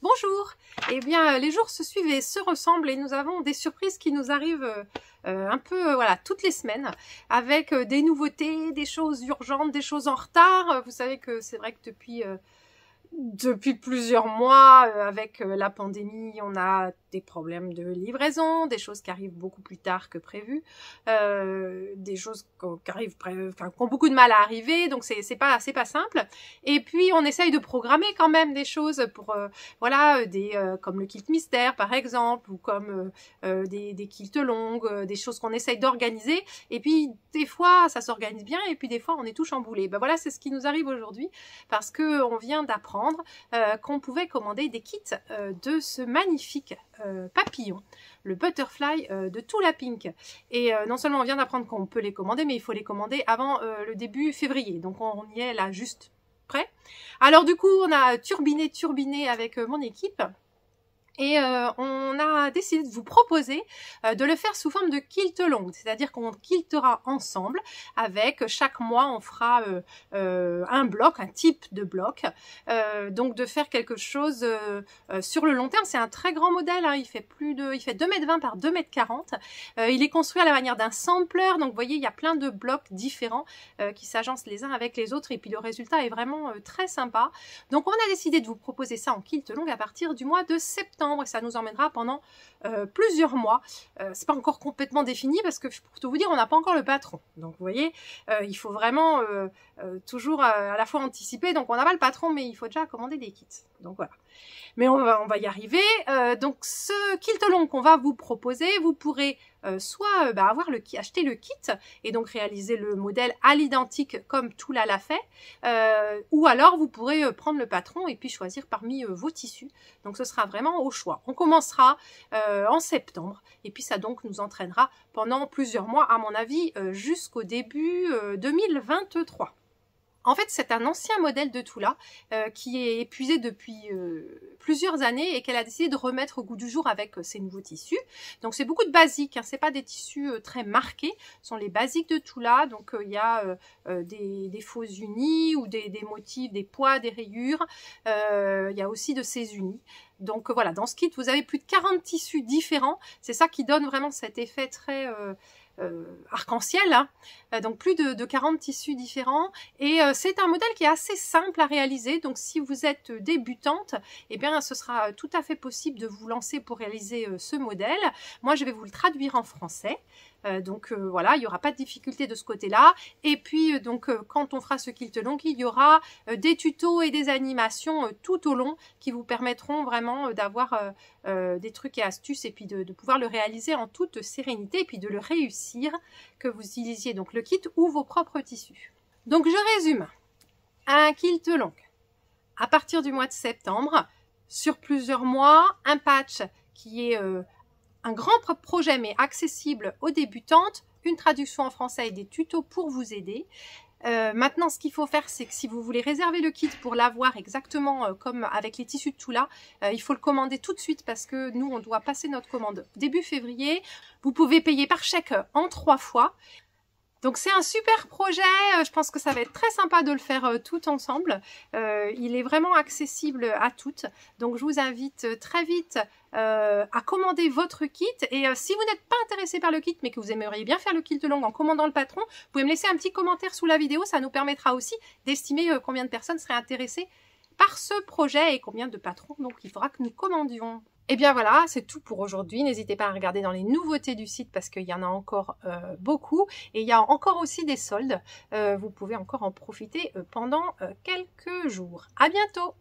Bonjour! Eh bien, les jours se suivent et se ressemblent et nous avons des surprises qui nous arrivent un peu voilà, toutes les semaines avec des nouveautés, des choses urgentes, des choses en retard. Vous savez que c'est vrai que depuis plusieurs mois, avec la pandémie, on a des problèmes de livraison, des choses qui arrivent beaucoup plus tard que prévu, des choses qui arrivent, qui ont beaucoup de mal à arriver, donc c'est pas simple. Et puis on essaye de programmer quand même des choses pour voilà, comme le kilt mystère par exemple, ou comme des kilts longues, des choses qu'on essaye d'organiser. Et puis des fois ça s'organise bien, et puis des fois on est tout chamboulé. Ben voilà, c'est ce qui nous arrive aujourd'hui parce que on vient d'apprendre qu'on pouvait commander des kits de ce magnifique papillon, le butterfly de Tula Pink. Et non seulement on vient d'apprendre qu'on peut les commander, mais il faut les commander avant le début février. Donc on y est là juste prêt. Alors du coup, on a turbiné avec mon équipe. Et on a décidé de vous proposer de le faire sous forme de kilt longue, c'est-à-dire qu'on kiltera ensemble avec chaque mois on fera un bloc, un type de bloc, donc de faire quelque chose sur le long terme. C'est un très grand modèle, hein, il fait 2,20 m par 2,40 m. Il est construit à la manière d'un sampler, donc vous voyez il y a plein de blocs différents qui s'agencent les uns avec les autres, et puis le résultat est vraiment très sympa. Donc on a décidé de vous proposer ça en kilt longue à partir du mois de septembre. Et ça nous emmènera pendant plusieurs mois. C'est pas encore complètement défini parce que pour tout vous dire, on n'a pas encore le patron. Donc vous voyez, il faut vraiment toujours à la fois anticiper. Donc on n'a pas le patron, mais il faut déjà commander des kits. Donc voilà. Mais on va y arriver. Donc ce kilt long qu'on va vous proposer, vous pourrez soit acheter le kit et donc réaliser le modèle à l'identique comme Tula l'a fait, ou alors vous pourrez prendre le patron et puis choisir parmi vos tissus. Donc ce sera vraiment au choix. On commencera en septembre et puis ça donc nous entraînera pendant plusieurs mois, à mon avis, jusqu'au début 2023. En fait, c'est un ancien modèle de Tula qui est épuisé depuis plusieurs années et qu'elle a décidé de remettre au goût du jour avec ses nouveaux tissus. Donc, c'est beaucoup de basiques, hein, c'est pas des tissus très marqués, ce sont les basiques de Tula. Donc, il y a des faux unis ou des motifs, des pois, des rayures. Il y a aussi de ces unis. Donc, voilà, dans ce kit, vous avez plus de 40 tissus différents. C'est ça qui donne vraiment cet effet très arc-en-ciel, hein. Donc plus de 40 tissus différents, et c'est un modèle qui est assez simple à réaliser. Donc si vous êtes débutante, eh bien ce sera tout à fait possible de vous lancer pour réaliser ce modèle. Moi je vais vous le traduire en français. Voilà, il n'y aura pas de difficulté de ce côté-là. Et puis quand on fera ce kilt long, il y aura des tutos et des animations tout au long qui vous permettront vraiment d'avoir des trucs et astuces, et puis de pouvoir le réaliser en toute sérénité, et puis de le réussir, que vous utilisiez donc le kit ou vos propres tissus. Donc je résume, un kilt long à partir du mois de septembre, sur plusieurs mois, un patch qui est un grand projet mais accessible aux débutantes, une traduction en français et des tutos pour vous aider. Maintenant, ce qu'il faut faire, c'est que si vous voulez réserver le kit pour l'avoir exactement comme avec les tissus de Tula, il faut le commander tout de suite parce que nous, on doit passer notre commande début février. Vous pouvez payer par chèque en 3 fois. Donc c'est un super projet, je pense que ça va être très sympa de le faire tout ensemble. Il est vraiment accessible à toutes. Donc je vous invite très vite à commander votre kit. Et si vous n'êtes pas intéressé par le kit, mais que vous aimeriez bien faire le kilt long en commandant le patron, vous pouvez me laisser un petit commentaire sous la vidéo. Ça nous permettra aussi d'estimer combien de personnes seraient intéressées par ce projet et combien de patrons donc il faudra que nous commandions. Et bien voilà, c'est tout pour aujourd'hui. N'hésitez pas à regarder dans les nouveautés du site parce qu'il y en a encore beaucoup. Et il y a encore aussi des soldes. Vous pouvez encore en profiter pendant quelques jours. À bientôt!